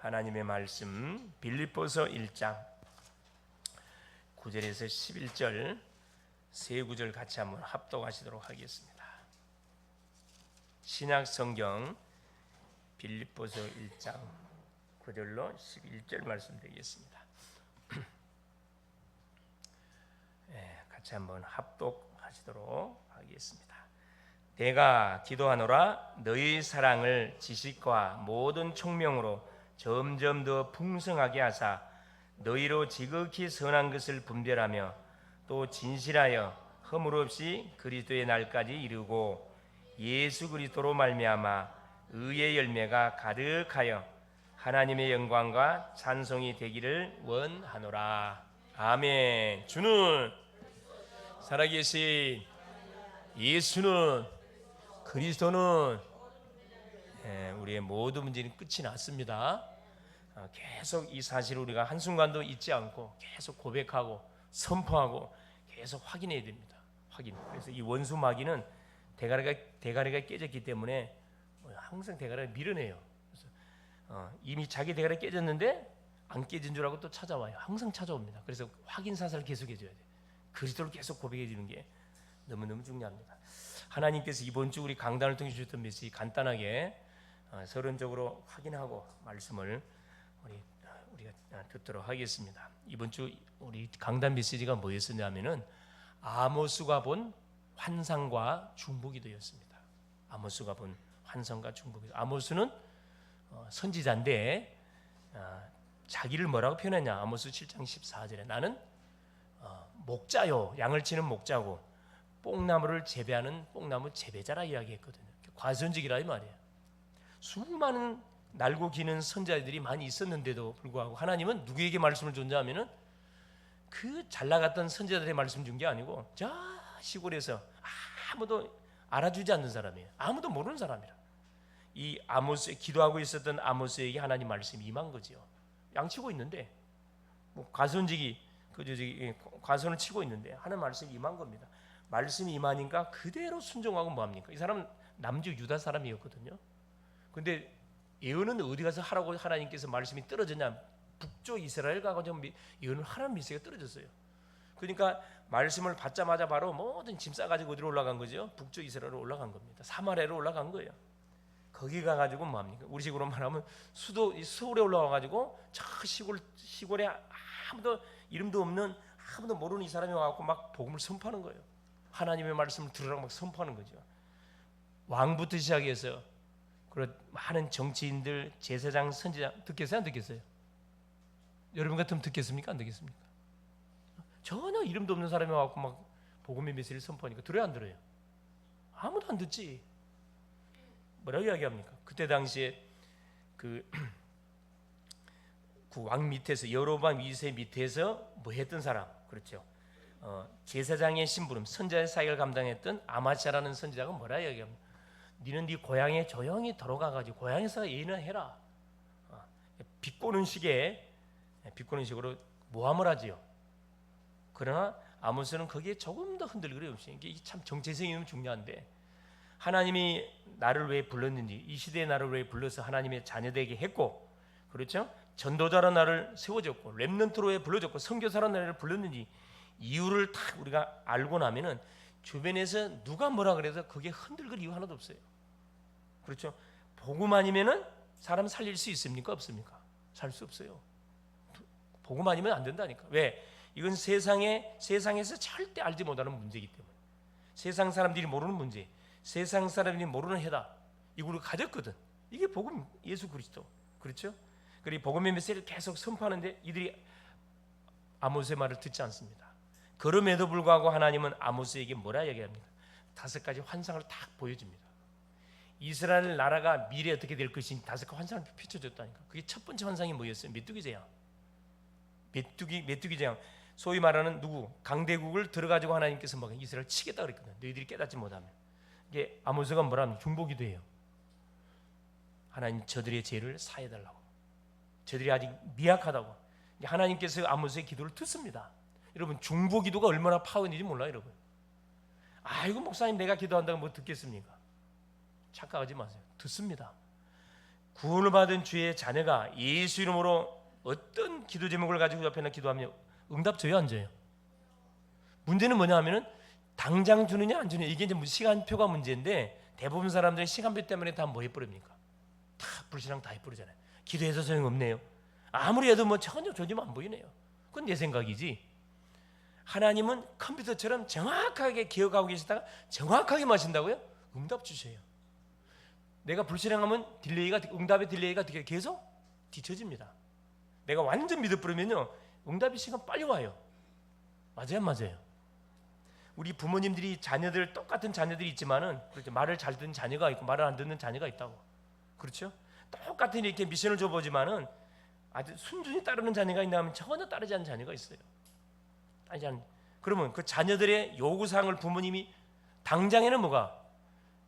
하나님의 말씀 빌립보서 1장 9절에서 11절 세 구절 같이 한번 합독하시도록 하겠습니다. 신약 성경 빌립보서 1장 9절로 11절 말씀 드리겠습니다. 같이 한번 합독하시도록 하겠습니다. 내가 기도하노라 너희 사랑을 지식과 모든 총명으로 점점 더 풍성하게 하사 너희로 지극히 선한 것을 분별하며 또 진실하여 허물 없이 그리스도의 날까지 이루고 예수 그리스도로 말미암아 의의 열매가 가득하여 하나님의 영광과 찬송이 되기를 원하노라. 아멘. 주는 살아계신 예수는 그리스도는 우리의 모든 문제는 끝이 났습니다. 계속 이 사실을 우리가 한순간도 잊지 않고 계속 고백하고 선포하고 계속 확인해야 됩니다. 확인. 그래서 이 원수 마귀는 대가리가 깨졌기 때문에 항상 대가리를 밀어내요. 그래서 이미 자기 대가리가 깨졌는데 안 깨진 줄 알고 또 찾아와요. 항상 찾아옵니다. 그래서 확인 사살을 계속 해줘야 돼요. 그리스도를 계속 고백해 주는 게 너무너무 중요합니다. 하나님께서 이번 주 우리 강단을 통해 주셨던 메시지 간단하게 서론적으로 확인하고 말씀을 우리가 듣도록 하겠습니다. 이번 주 우리 강단 메시지가 뭐였었냐면은 아모스가 본 환상과 중보기도였습니다. 아모스가 본 환상과 중보기도. 아모스는 선지자인데 자기를 뭐라고 표현했냐? 아모스 7장 14절에 나는 목자요, 양을 치는 목자고 뽕나무를 재배하는 뽕나무 재배자라 이야기했거든요. 과선직이라 이 말이에요. 수많은 날고 기는 선자들이 많이 있었는데도 불구하고 하나님은 누구에게 말씀을 줬냐면은 그 잘나갔던 선자들의 말씀 준 게 아니고 저 시골에서 아무도 알아주지 않는 사람이에요. 아무도 모르는 사람이라. 이 아모스 기도하고 있었던 아모스에게 하나님 말씀이 임한 거지요. 양치고 있는데 뭐 과선직이 과선을 치고 있는데 하나님 말씀이 임한 겁니다. 말씀이 임하니까 그대로 순종하고 뭐합니까? 이 사람은 남쪽 유다 사람이었거든요. 근데 예언은 어디 가서 하라고 하나님께서 말씀이 떨어졌냐? 북쪽 이스라엘 가고 좀 예언을 하라는 메시지가 떨어졌어요. 그러니까 말씀을 받자마자 바로 모든 짐 싸가지고 어디로 올라간 거죠? 북쪽 이스라엘로 올라간 겁니다. 사마리아로 올라간 거예요. 거기 가가지고 뭐합니까? 우리 식으로 말하면 서울에 올라와가지고 저 시골에 아무도 이름도 없는 아무도 모르는 이 사람이 와갖고 막 복음을 선포하는 거예요. 하나님의 말씀을 들으라고 막 선포하는 거죠. 왕부터 시작해서 그런 많은 정치인들, 제사장, 선지자 듣겠어요? 안 듣겠어요? 여러분 같으면 듣겠습니까? 안 듣겠습니까? 전혀 이름도 없는 사람이 와갖고 막 복음의 메시지를 선포하니까 들어요? 안 들어요? 아무도 안 듣지. 뭐라고 이야기합니까? 그때 당시에 그 왕 밑에서 여로보암 2세 밑에서 뭐 했던 사람, 그렇죠? 제사장의 심부름, 선자의 사역을 감당했던 아마샤라는 선지자가 뭐라 이야기합니까? 니는 네 고향에 조용히 들어가가지고 고향에서 예언을 해라. 비꼬는 식으로 모함을 하지요. 그러나 아모스는 거기에 조금 더 흔들거리 없이 이게 참 정체성이 너무 중요한데 하나님이 나를 왜 불렀는지, 이 시대에 나를 왜 불러서 하나님의 자녀되게 했고, 그렇죠? 전도자로 나를 세워줬고, 렘넌트로 왜 불러줬고, 선교사로 나를 불렀는지 이유를 딱 우리가 알고 나면은 주변에서 누가 뭐라 그래도 그게 흔들거릴 이유 하나도 없어요. 그렇죠? 복음 아니면은 사람 살릴 수 있습니까? 없습니까? 살 수 없어요. 복음 아니면 안 된다니까. 왜? 이건 세상에서 절대 알지 못하는 문제이기 때문에. 세상 사람들이 모르는 문제, 세상 사람들이 모르는 해답, 이걸 우리가 가졌거든. 이게 복음, 예수 그리스도. 그렇죠? 그리고 복음의 메시지를 계속 선포하는데 이들이 아모스의 말을 듣지 않습니다. 그럼에도 불구하고 하나님은 아모스에게 뭐라 얘기합니까? 5가지 환상을 딱 보여줍니다. 이스라엘 나라가 미래에 어떻게 될 것인지 5가지 환상을 펼쳐줬다니까. 그게 첫 번째 환상이 뭐였어요? 메뚜기 재앙. 메뚜기 재앙. 소위 말하는 강대국을 들어가지고 하나님께서 막 이스라엘 치겠다 그랬거든. 너희들이 깨닫지 못하면. 이게 아모스가 뭐라 하면 중보기도예요. 하나님 저들의 죄를 사해달라고. 저들이 아직 미약하다고. 하나님께서 아모스의 기도를 듣습니다. 여러분 중보기도가 얼마나 파워 있는지 몰라요, 여러분. 아이고 목사님 내가 기도한다고 뭐 듣겠습니까? 착각하지 마세요. 듣습니다. 구원을 받은 주의 자녀가 예수 이름으로 어떤 기도 제목을 가지고 옆에나 기도하면 응답 줘요, 안 줘요? 문제는 뭐냐 하면은 당장 주느냐 안 주느냐, 이게 이제 시간표가 문제인데 대부분 사람들이 시간표 때문에 다 뭐 해버립니까? 다 불신앙 다 해버리잖아요. 기도해서 소용없네요. 아무리 해도 뭐 전혀 조짐 안 보이네요. 그건 내 생각이지. 하나님은 컴퓨터처럼 정확하게 기억하고 계시다가 정확하게 마신다고요? 응답 주셔요. 내가 불신앙하면 응답의 딜레이가 계속 뒤처집니다. 내가 완전 믿어버리면요, 응답의 시간 빨리 와요. 맞아요, 맞아요. 우리 부모님들이 자녀들, 똑같은 자녀들이 있지만은, 그렇죠, 말을 잘 듣는 자녀가 있고 말을 안 듣는 자녀가 있다고. 그렇죠? 똑같은 이렇게 미션을 줘보지만은 아주 순순히 따르는 자녀가 있나 하면 전혀 따르지 않는 자녀가 있어요. 따르지 않는. 그러면 그 자녀들의 요구사항을 부모님이 당장에는 뭐가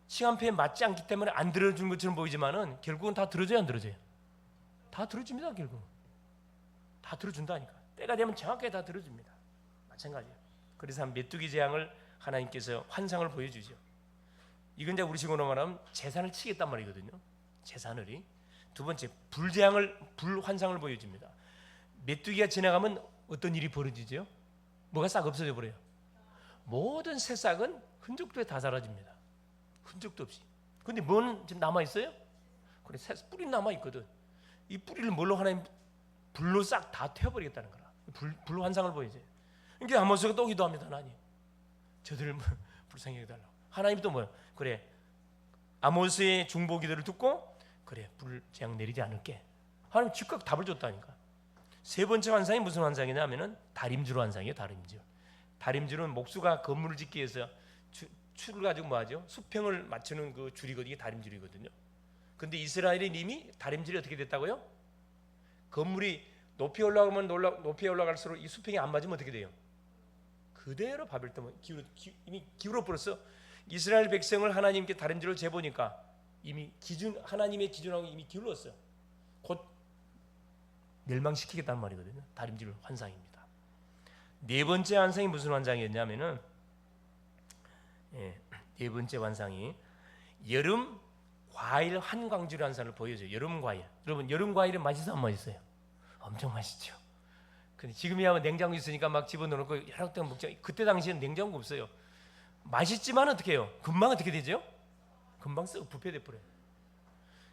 시간표에 맞지 않기 때문에 안 들어준 것처럼 보이지만은 결국은 다 들어줘야 안 들어줘요? 다 들어줍니다. 결국은 다 들어준다니까. 때가 되면 정확하게 다 들어줍니다. 마찬가지예요. 그래서 메뚜기 재앙을 하나님께서 환상을 보여주죠. 이건 이제 우리 식으로 말하면 재산을 치겠단 말이거든요. 재산을이. 두 번째, 불 환상을 보여줍니다. 메뚜기가 지나가면 어떤 일이 벌어지죠? 뭐가 싹 없어져 버려요. 모든 새싹은 흔적도 다 사라집니다. 흔적도 없이. 근데 뭔 지금 남아 있어요? 그래, 뿌리 남아 있거든. 이 뿌리를 뭘로 하나님 불로 싹 다 태워버리겠다는 거라. 불 환상을 보여줘요. 이게 아모스가 또 기도합니다. 하나님, 저들을 불쌍히 해달라고. 하나님 또 뭐요? 그래, 아모스의 중보 기도를 듣고 그래, 불재앙 내리지 않을게. 하나님 즉각 답을 줬다니까. 세 번째 환상이 무슨 환상이냐면은 다림줄 환상이에요. 다림줄은 목수가 건물을 짓기 위해서 줄을 가지고 뭐하죠? 수평을 맞추는 그 줄이거든요. 이게 다림줄이거든요. 근데 이스라엘이 이미 다림줄이 어떻게 됐다고요? 건물이 높이 올라갈수록 이 수평이 안 맞으면 어떻게 돼요? 그대로 바벨탑은 이미 기울어 버렸어. 이스라엘 백성을 하나님께 다림줄을 재보니까 이미 하나님의 기준하고 이미 기울었어요. 곧 멸망시키겠다는 말이거든요. 다림줄 환상입니다. 네 번째 환상이 무슨 환상이었냐면은, 네 번째 환상이 여름 과일 한광줄 환상을 보여줘요. 여름 과일. 여러분, 여름 과일은 맛있어 안 맛있어요? 엄청 맛있죠. 근데 지금이야 냉장고 있으니까 막 집어넣고 여러 때 먹죠. 그때 당시에는 냉장고 없어요. 맛있지만 어떻게 해요? 금방 어떻게 되죠? 금방 썩 부패돼 버려요.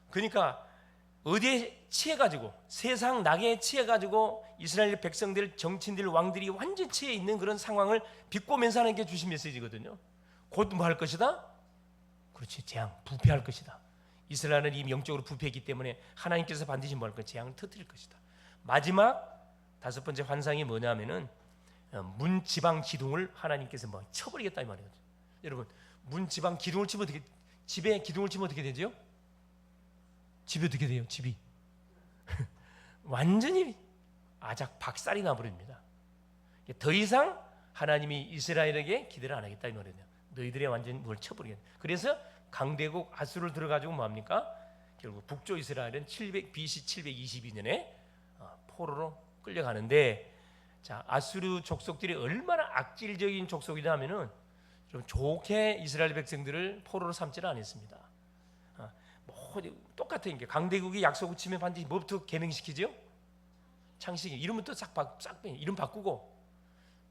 그러니까 어디에 취해가지고, 세상 낙에 취해가지고 이스라엘 백성들, 정치인들, 왕들이 완전 취해 있는 그런 상황을 비꼬면서 하나님께 주신 메시지거든요. 곧 뭐 할 것이다? 그렇지, 재앙, 부패할 것이다. 이스라엘은 이미 영적으로 부패했기 때문에 하나님께서 반드시 뭐 할 것이다? 재앙을 터뜨릴 것이다. 마지막 다섯 번째 환상이 뭐냐면은 문지방 기둥을 하나님께서 뭐 쳐버리겠다 이 말이거든요. 여러분, 문지방 기둥을 치면 어떻게, 집에 기둥을 치면 어떻게 되죠? 집이 어떻게 돼요? 집이 완전히 아작 박살이 나버립니다. 더 이상 하나님이 이스라엘에게 기대를 안 하겠다 이 말이에요. 너희들의 완전 뭘 쳐버리겠다. 그래서 강대국 아수르를 들어가지고 뭐합니까? 결국 북조 이스라엘은 BC 722년에 포로로 끌려가는데, 자, 아수르 족속들이 얼마나 악질적인 족속이냐면은 좀 좋게 이스라엘 백성들을 포로로 삼지를 않았습니다. 뭐 똑같은 게 강대국이 약속을 치면 반드시 뭐부터 개명시키죠? 창식이 이름부터 싹 이름 바꾸고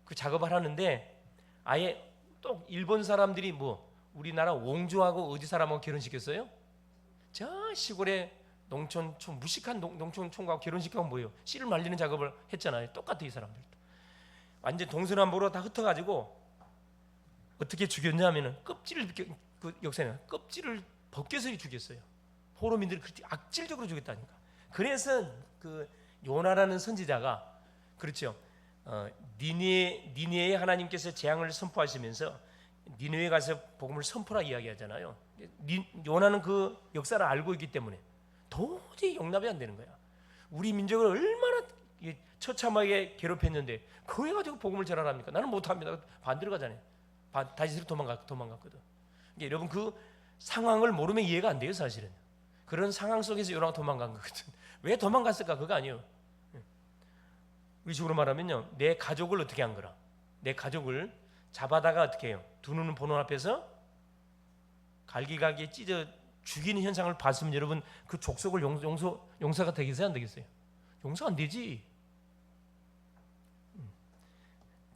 그 작업을 하는데, 아예 또 일본 사람들이 뭐 우리나라 옹주하고 어디 사람하고 결혼시켰어요? 저 시골에 무식한 농촌총각하고 결혼시키면 뭐예요? 씨를 말리는 작업을 했잖아요. 똑같아. 이 사람들도 완전 동서남북으로 다 흩어가지고 어떻게 죽였냐면은 그 역사는 껍질을 벗겨서 죽였어요. 포로민들을 그렇게 악질적으로 죽였다니까. 그래서 그 요나라는 선지자가, 그렇죠, 니느웨에 하나님께서 재앙을 선포하시면서 니느웨에 가서 복음을 선포라 이야기하잖아요. 요나는 그 역사를 알고 있기 때문에 도저히 용납이 안 되는 거야. 우리 민족을 얼마나 처참하게 괴롭혔는데 그거 가지고 복음을 전하랍니까? 나는 못합니다. 반대로 가잖아요. 다시스로 도망갔거든. 그러니까 여러분, 그 상황을 모르면 이해가 안 돼요. 사실은 그런 상황 속에서 요나가 도망간 거거든. 왜 도망갔을까? 그거 아니에요. 우리 식으로 말하면요, 내 가족을 어떻게 한 거라? 내 가족을 잡아다가 어떻게 해요? 두 눈은 보는 앞에서 갈기갈기 찢어 죽이는 현상을 봤으면 여러분 그 족속을 용서가 되겠어요, 안 되겠어요? 용서 안 되지.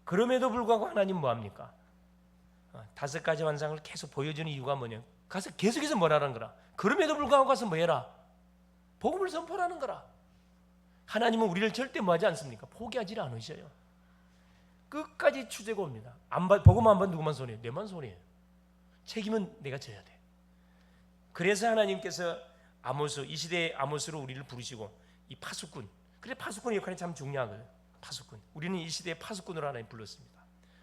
그럼에도 불구하고 하나님 뭐합니까? 5가지 환상을 계속 보여주는 이유가 뭐냐? 가서 계속해서 뭐라는 거라. 그럼에도 불구하고 가서 뭐해라? 복음을 선포하는 거라. 하나님은 우리를 절대 뭐하지 않습니까? 포기하지 않으셔요. 끝까지 추재고 옵니다. 복음 안 번 누구만 손해요? 내만 손해요. 책임은 내가 져야 돼. 그래서 하나님께서 아모스, 이 시대의 아모스로 우리를 부르시고 이 파수꾼, 그래 파수꾼의 역할이 참 중요하거든요. 파수꾼, 우리는 이 시대의 파수꾼으로 하나님 불렀습니다.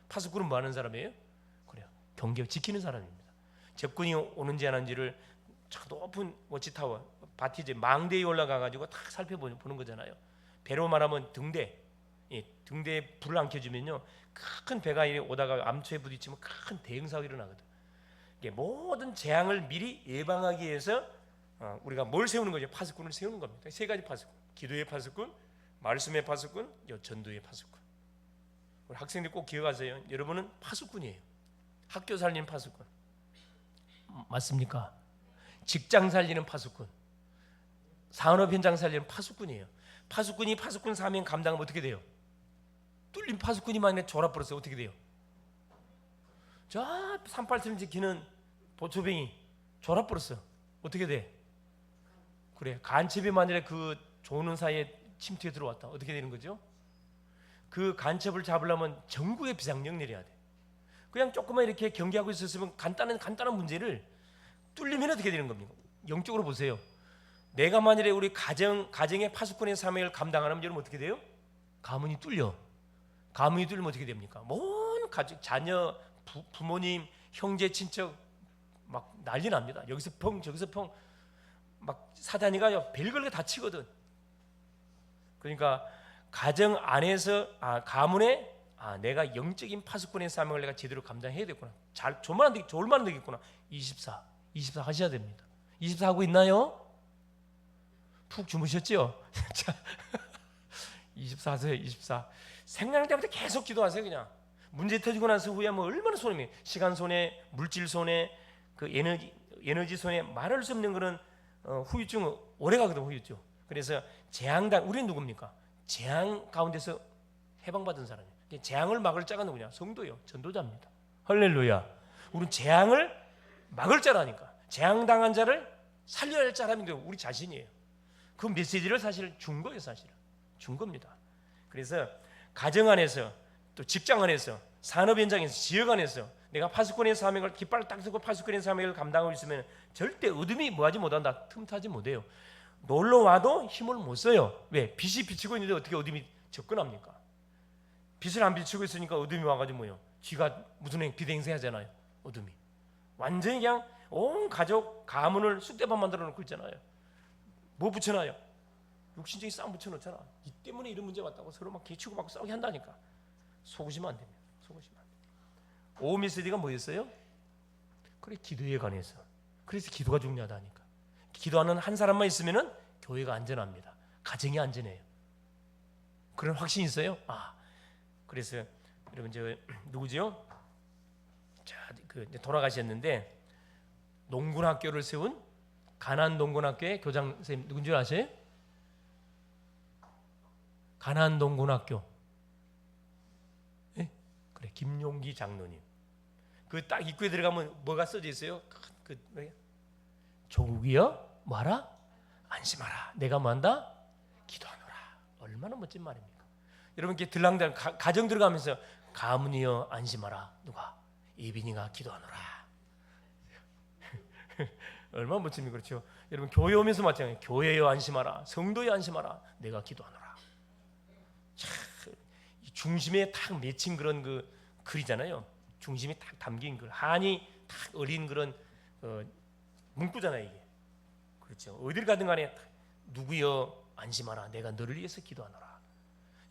파수꾼은 뭐 하는 사람이에요? 그래요, 경계 지키는 사람입니다. 적군이 오는지 안 오는지를 저 높은 워치타워, 바티제 망대에 올라가가지고 다 살펴보는 거잖아요. 배로 말하면 등대, 등대에 불을 안 켜주면요 큰 배가 오다가 암초에 부딪히면 큰 대형 사고가 일어나거든. 모든 재앙을 미리 예방하기 위해서 우리가 뭘 세우는 거죠? 파수꾼을 세우는 겁니다. 3가지 파수꾼: 기도의 파수꾼, 말씀의 파수꾼, 전도의 파수꾼. 우리 학생들 꼭 기억하세요. 여러분은 파수꾼이에요. 학교 살리는 파수꾼. 맞습니까? 직장 살리는 파수꾼, 산업 현장 살리는 파수꾼이에요. 파수꾼이 파수꾼 사명 감당하면 어떻게 돼요? 뚫린 파수꾼이 만약에 졸아버렸어요. 어떻게 돼요? 저 38층 지키는 보초병이 졸아버렸어. 어떻게 돼? 그래, 간첩이 만약에 그 조는 사이에 침투해 들어왔다. 어떻게 되는 거죠? 그 간첩을 잡으려면 전국에 비상령 내려야 돼. 그냥 조금만 이렇게 경계하고 있었으면 간단한 문제를 뚫리면 어떻게 되는 겁니까? 영적으로 보세요. 내가 만일에 우리 가정의 파수꾼의 사명을 감당하면 여러분 어떻게 돼요? 가문이 뚫려. 가문이 뚫리면 어떻게 됩니까? 먼 가족, 자녀, 부모님, 형제, 친척 막 난리 납니다. 여기서 펑 저기서 펑 막 사단이가 별걸 다 치거든. 그러니까 가정 안에서 가문에 내가 영적인 파수꾼의 사명을 내가 제대로 감당해야 되겠구나. 잘 졸만 되겠구나. 24 하셔야 됩니다. 24 하고 있나요? 푹 주무셨죠? 24 하세요. 24 생각날 때부터 계속 기도하세요. 그냥 문제 터지고 나서 후에 뭐 얼마나 손해요. 시간 손해, 물질 손해, 그 에너지 손해, 말할 수 없는 그런 후유증 오래 가거든. 후유증. 그래서 재앙당, 우리는 누굽니까? 재앙 가운데서 해방받은 사람이에요. 재앙을 막을 자가 누구냐? 성도요, 전도자입니다. 할렐루야. 우리는 재앙을 막을 자라니까. 재앙당한 자를 살려야 할 사람인데 우리 자신이에요. 그 메시지를 사실 준 거예요. 사실은 준 겁니다. 그래서 가정 안에서, 또 직장 안에서, 산업 현장에서, 지역 안에서 내가 파수꾼의 사명을 깃발을 딱 쓰고 파수꾼의 사명을 감당하고 있으면 절대 어둠이 뭐하지 못한다. 틈타지 못해요. 놀러 와도 힘을 못 써요. 왜? 빛이 비치고 있는데 어떻게 어둠이 접근합니까? 빛을 안 비치고 있으니까 어둠이 와가지고 뭐요? 쥐가 무슨 비대행세 하잖아요. 어둠이 완전히 그냥 온 가족 가문을 쑥대밭 만들어 놓고 있잖아요. 뭐 붙여놔요? 육신적인 싸움 붙여놓잖아. 이 때문에 이런 문제 왔다고 서로 막 개치고 막 싸우게 한다니까. 속으시면 안 됩니다. 속으시면 안 됩니다. 오미스디가 뭐였어요? 그래, 기도에 관해서. 그래서 기도가 중요하다니까. 기도하는 한 사람만 있으면은 교회가 안전합니다. 가정이 안전해요. 그런 확신이 있어요? 그래서 여러분 저 누구죠? 자, 돌아가셨는데 농군학교를 세운 가나안 농군학교의 교장 선생님 누군지 아세요? 가나안 농군학교. 네? 그래, 김용기 장로님. 그 딱 입구에 들어가면 뭐가 써져 있어요? 조국이여 뭐하라? 안심하라. 내가 뭐한다? 기도하노라. 얼마나 멋진 말입니까? 여러분 이렇게 들랑들 가정 들어가면서 가문이여 안심하라. 누가? 예빈이가 기도하노라. 얼마나 멋집니까? 그렇죠? 여러분 교회 오면서 마찬가지예요. 교회여 안심하라. 성도여 안심하라. 내가 기도하노라. 참, 중심에 탁 맺힌 그런 그 글이잖아요. 중심이 탁 담긴 글, 한이 탁 어린 그런 문구잖아요. 이게 그렇죠. 어딜 가든 간에 누구여 안심하라. 내가 너를 위해서 기도하노라.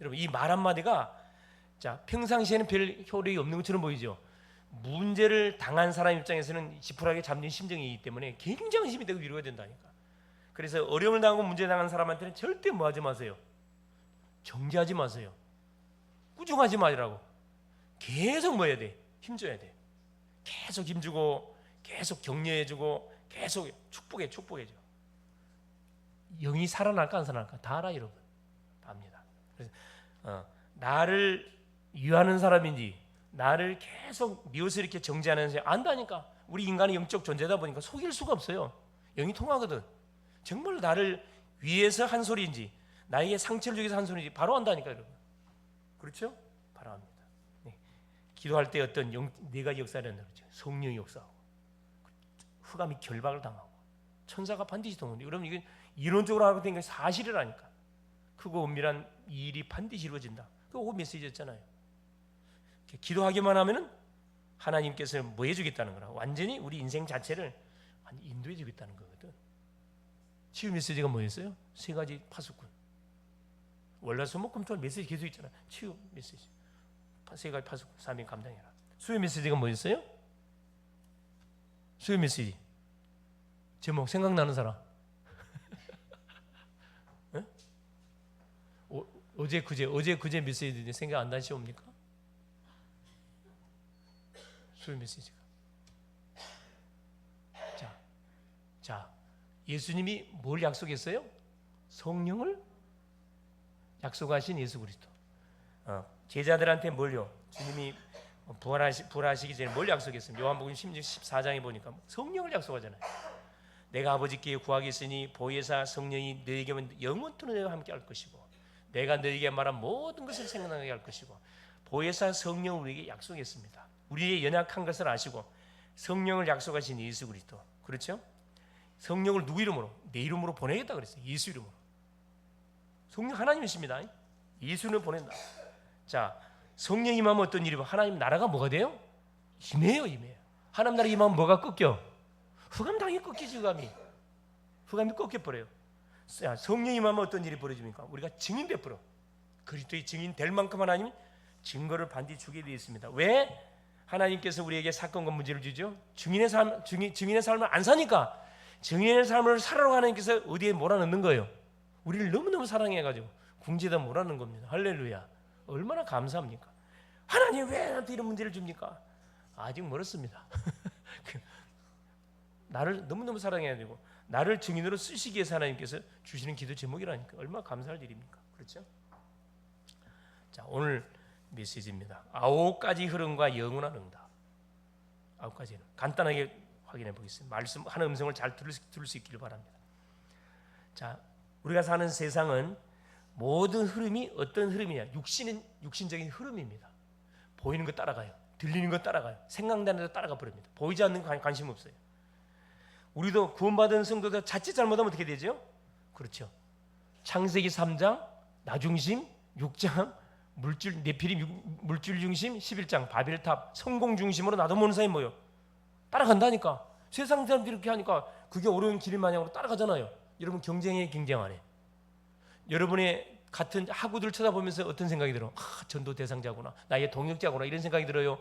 여러분 이 말 한마디가 자 평상시에는 별 효력이 없는 것처럼 보이죠. 문제를 당한 사람 입장에서는 지푸라기 잡는 심정이기 때문에 굉장히 힘이 되고 위로가 된다니까. 그래서 어려움을 당하고 문제 당한 사람한테는 절대 뭐 하지 마세요. 정죄하지 마세요. 꾸중하지 말라고. 계속 뭐 해야 돼? 힘줘야 돼. 계속 힘주고 계속 격려해주고 계속 축복해줘. 영이 살아날까 안 살아날까 다 알아 여러분. 다 압니다. 그래서 나를 위하는 사람인지 나를 계속 미워서 이렇게 정죄하는 사람이 안다니까. 우리 인간이 영적 존재다 보니까 속일 수가 없어요. 영이 통하거든. 정말 나를 위해서 한 소리인지 나에게 상처를 주기 위해서 한 소리인지 바로 안다니까 여러분. 그렇죠? 바로 압니다. 네. 기도할 때 어떤 네 가지 역사를 한다 그러죠. 성령이 역사하고 흑암이 결박을 당하고 천사가 반드시 동원돼. 여러분 이게 이론적으로 하고 있는 게 사실이라니까. 크고 은밀한 일이 반드시 이루어진다. 그거 메시지였잖아요. 기도하기만 하면은 하나님께서 뭐 해주겠다는 거라. 완전히 우리 인생 자체를 인도해 주겠다는 거거든. 치유 메시지가 뭐였어요? 세 가지 파수꾼. 월화수목금토일 메시지 계속 있잖아. 치유 메시지. 세 가지 파수꾼. 사명 감당해라. 수요 메시지가 뭐였어요? 수요 메시지. 제목 생각나는 사람. 어제 그제 메시지 생각 안 나시옵니까? 수요 메시지가. 자, 예수님이 뭘 약속했어요? 성령을 약속하신 예수 그리스도. 제자들한테 뭘요? 주님이 부활하시기 전에 뭘 약속했습니까? 요한복음 14장에 보니까 성령을 약속하잖아요. 내가 아버지께 구하겠으니 보혜사 성령이 너에게 오면 영원토록 너희와 함께 할 것이고 내가 너에게 말한 모든 것을 생각나게 할 것이고 보혜사 성령을 우리에게 약속했습니다. 우리의 연약한 것을 아시고 성령을 약속하신 예수 그리스도. 그렇죠? 성령을 누구 이름으로? 내 이름으로 보내겠다 그랬어요. 예수 이름으로. 성령 하나님이십니다. 예수는 보낸다. 자, 성령이 임하면 어떤 일이? 하나님 나라가 뭐가 돼요? 임해요. 하나님 나라 임하면 뭐가 꺾여? 흑암 당연히 꺾이지. 흑암이 꺾여버려요. 자, 성령이 임하면 어떤 일이 벌어집니까? 우리가 증인 베풀어. 그리스도의 증인 될 만큼 하나님 증거를 반드시 주게 되어 있습니다. 왜? 하나님께서 우리에게 사건과 문제를 주죠? 증인의 삶을 안 사니까. 증인의 삶을 살아가는 하나님께서 어디에 몰아넣는 거예요? 우리를 너무너무 사랑해가지고 궁지에다 몰아넣는 겁니다. 할렐루야. 얼마나 감사합니까? 하나님 왜 나한테 이런 문제를 줍니까? 아직 멀었습니다. 나를 너무너무 사랑해야 되고 나를 증인으로 쓰시기 위해서 하나님께서 주시는 기도 제목이라니까. 얼마나 감사할 일입니까? 그렇죠? 자, 오늘 메시지입니다. 9가지 흐름과 영원한 응답. 9가지 흐름. 간단하게 확인해 보겠습니다. 말씀하는 음성을 잘 들을 수 있기를 바랍니다. 자, 우리가 사는 세상은 모든 흐름이 어떤 흐름이냐? 육신적인 흐름입니다. 보이는 거 따라가요. 들리는 거 따라가요. 생각나는 대로 따라가 버립니다. 보이지 않는 거 관심 없어요. 우리도 구원받은 성도가 자칫 잘못하면 어떻게 되죠? 그렇죠. 창세기 3장 나중심, 6장 네피림 물질 중심, 11장 바벨탑 성공 중심으로 나도 모르는 사람이 뭐요? 따라간다니까. 세상 사람들이 이렇게 하니까 그게 어려운 길인 마냥으로 따라가잖아요. 여러분 경쟁 안 해. 여러분의 같은 학우들 쳐다보면서 어떤 생각이 들어? 전도 대상자구나. 나의 동역자구나. 이런 생각이 들어요.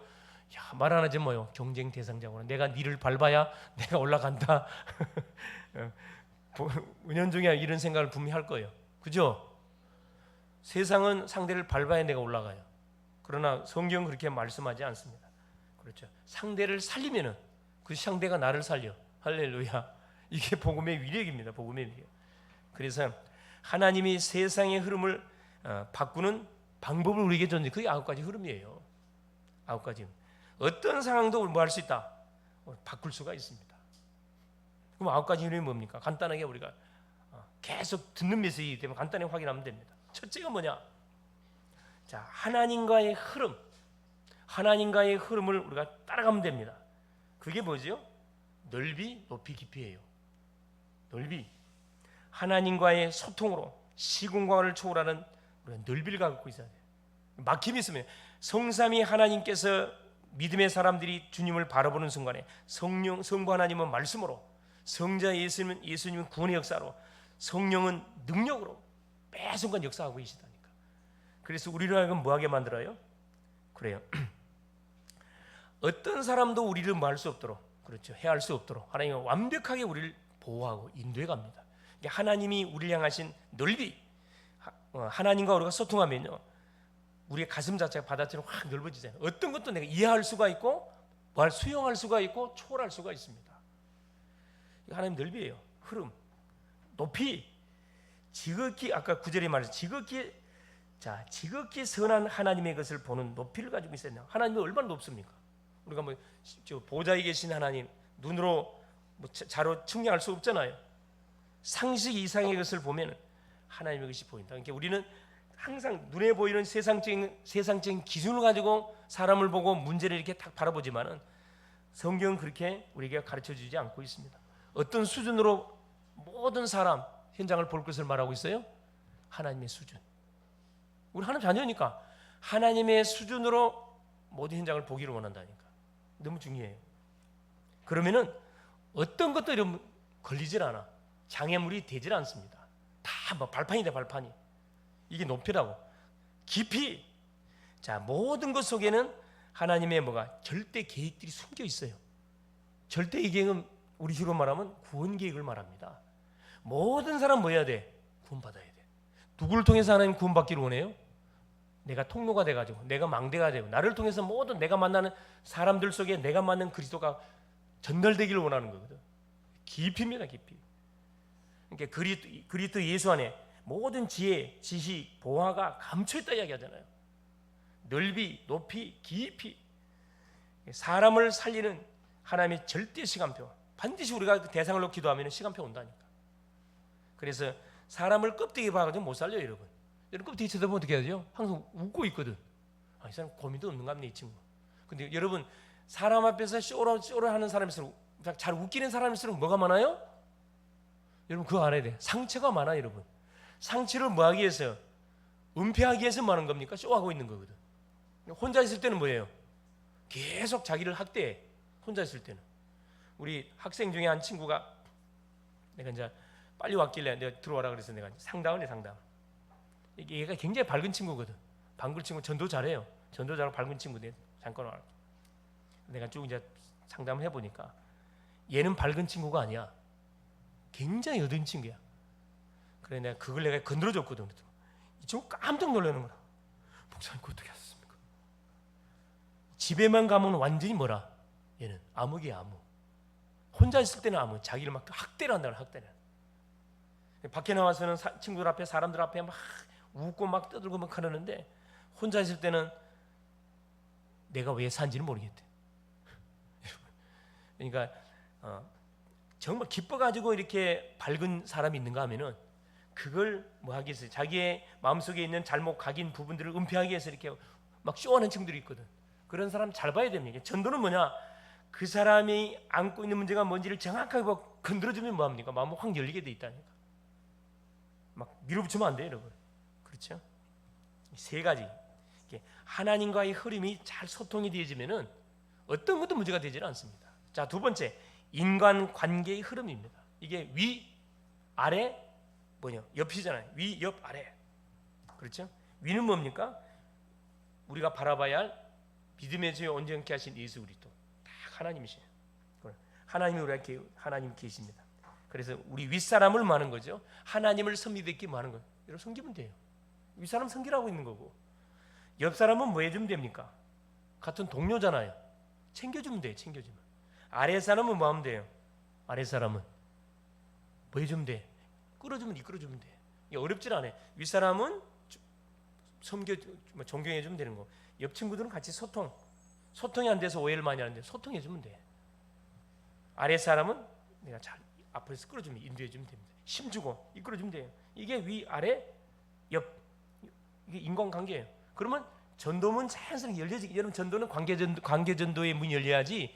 야, 말 안 하지 뭐요. 경쟁 대상자구나. 내가 니를 밟아야 내가 올라간다. 은연중에 이런 생각을 분명히 할 거예요. 그죠? 세상은 상대를 밟아야 내가 올라가요. 그러나 성경은 그렇게 말씀하지 않습니다. 그렇죠. 상대를 살리면은 그 상대가 나를 살려. 할렐루야. 이게 복음의 위력입니다. 복음의 위력. 그래서 하나님이 세상의 흐름을 바꾸는 방법을 우리에게 줬는데 그게 9가지 흐름이에요. 9가지. 어떤 상황도 뭐 할 수 있다. 바꿀 수가 있습니다. 그럼 9가지 흐름이 뭡니까? 간단하게 우리가 계속 듣는 메시지이기 때문에 간단히 확인하면 됩니다. 첫째가 뭐냐? 자, 하나님과의 흐름을 우리가 따라가면 됩니다. 그게 뭐죠? 넓이, 높이, 깊이예요. 넓이. 하나님과의 소통으로 시공간을 초월하는 우리가 넓이를 갖고 있어야 돼요. 막힘이 있으면 성삼위 하나님께서 믿음의 사람들이 주님을 바라보는 순간에 성부 하나님은 말씀으로, 성자 예수님은 구원의 역사로, 성령은 능력으로 매 순간 역사하고 계시다니까. 그래서 우리를 하여금 뭐하게 만들어요? 그래요. 어떤 사람도 우리를 뭐 할 수 없도록, 그렇죠, 해할 수 없도록 하나님은 완벽하게 우리를 보호하고 인도해 갑니다. 하나님이 우리를 향하신 넓이, 하나님과 우리가 소통하면요, 우리의 가슴 자체가 바다처럼 확 넓어지잖아요. 어떤 것도 내가 이해할 수가 있고, 수용할 수가 있고, 초월할 수가 있습니다. 하나님 넓이에요. 흐름, 높이, 지극히 아까 9절에 말해서 지극히 선한 하나님의 것을 보는 높이를 가지고 있어야. 하나님이 얼마나 높습니까? 우리가 뭐 보좌에 계신 하나님 눈으로 자로 측량할 수 없잖아요. 상식 이상의 것을 보면 하나님의 것이 보인다. 그러니까 우리는 항상 눈에 보이는 세상적인 기준을 가지고 사람을 보고 문제를 이렇게 딱 바라보지만은 성경은 그렇게 우리에게 가르쳐주지 않고 있습니다. 어떤 수준으로 모든 사람 현장을 볼 것을 말하고 있어요? 하나님의 수준. 우리 하나님 자녀니까 하나님의 수준으로 모든 현장을 보기를 원한다니까. 너무 중요해요. 그러면은 어떤 것도 이런 걸리질 않아. 장애물이 되질 않습니다. 다 뭐 발판이다, 발판이. 이게 높이라고. 깊이. 자, 모든 것 속에는 하나님의 뭐가 절대 계획들이 숨겨 있어요. 절대 계획은 우리 식으로 말하면 구원 계획을 말합니다. 모든 사람 뭐 해야 돼? 구원받아야 돼. 누구를 통해서 하나님 구원받기를 원해요? 내가 통로가 돼가지고, 내가 망대가 되고, 나를 통해서 모든 내가 만나는 사람들 속에 내가 맞는 그리스도가 전달되기를 원하는 거거든. 깊이입니다, 깊이. 그러니까 그리스도 예수 안에 모든 지혜, 지식, 보화가 감춰있다 이야기하잖아요. 넓이, 높이, 깊이. 사람을 살리는 하나님의 절대 시간표. 반드시 우리가 그 대상을 놓고 기도하면 시간표 온다니까. 그래서 사람을 껍데기 봐가지고 못 살려요, 여러분. 여러분 껍데기 쳐다보면 어떻게 해야 돼요? 항상 웃고 있거든. 이 사람 고민도 없는가 보네, 이 친구. 근데 여러분, 사람 앞에서 쇼로 하는 사람일수록, 잘 웃기는 사람일수록 뭐가 많아요? 여러분 그거 알아야 돼. 상처가 많아, 여러분. 상처를 뭐 하기 위해서? 은폐하기 위해서 뭐 하는 겁니까? 쇼하고 있는 거거든. 혼자 있을 때는 뭐예요? 계속 자기를 학대해. 혼자 있을 때는. 우리 학생 중에 한 친구가 내가 이제 빨리 왔길래 내가 들어와라 그래서 내가 상담을 해, 상담. 얘가 굉장히 밝은 친구거든. 방글 친구, 전도 잘해요. 전도 잘하고 밝은 친구인데 잠깐 와. 내가 쭉 이제 상담을 해보니까 얘는 밝은 친구가 아니야. 굉장히 어두운 친구야. 그래 내가 그걸 내가 건드려줬거든. 이 친구 깜짝 놀라는 거야. 목사님 그거 어떻게 하셨습니까? 집에만 가면 완전히 뭐라? 얘는 암흑이야, 암흑. 혼자 있을 때는 암흑. 자기를 막 학대를 한다고, 학대를. 밖에 나와서는 친구들 앞에, 사람들 앞에 막 웃고 막 떠들고 막 그러는데 혼자 있을 때는 내가 왜 산지는 모르겠대. 그러니까 정말 기뻐가지고 이렇게 밝은 사람이 있는가 하면은 그걸 뭐 하겠어요? 자기의 마음속에 있는 잘못 각인 부분들을 은폐하기 위해서 이렇게 막 쇼하는 친구들이 있거든. 그런 사람 잘 봐야 됩니다. 전도는 뭐냐? 그 사람이 안고 있는 문제가 뭔지를 정확하게 건드려주면 뭐합니까? 마음이 확 열리게 돼 있다니까. 막 밀어붙이면 안 돼요, 여러분. 그렇죠? 세 가지. 하나님과의 흐름이 잘 소통이 되어지면은 어떤 것도 문제가 되지는 않습니다. 자, 두 번째, 인간 관계의 흐름입니다. 이게 위, 아래, 뭐냐? 옆이잖아요. 위, 옆, 아래. 그렇죠? 위는 뭡니까? 우리가 바라봐야 할 믿음의 주여 온전케 하신 예수 그리스도. 딱 하나님이시에요. 하나님이 우리에게 하나님 계십니다. 그래서 우리 윗사람을 뭐 하는 거죠? 하나님을 섬기듯이 뭐 하는 거예요? 여러분 섬기면 돼요. 윗사람 섬기라고 있는 거고, 옆사람은 뭐 해주면 됩니까? 같은 동료잖아요. 챙겨주면 돼요. 챙겨주면. 아랫사람은 뭐 하면 돼요? 아랫사람은 뭐 해주면 돼? 끌어주면 이끌어주면 돼. 이게 어렵질 않아요. 윗사람은 존경해주면 되는 거. 옆 친구들은 같이 소통이 안 돼서 오해를 많이 하는데 소통해주면 돼. 아랫사람은 내가 잘 앞에서 끌어주면 인도해주면 됩니다. 힘주고 이끌어주면 돼요. 이게 위, 아래, 옆. 이게 인간관계예요. 그러면 전도문 자연스럽게 열려지기. 여러분 전도는 관계전도의 문이 열려야지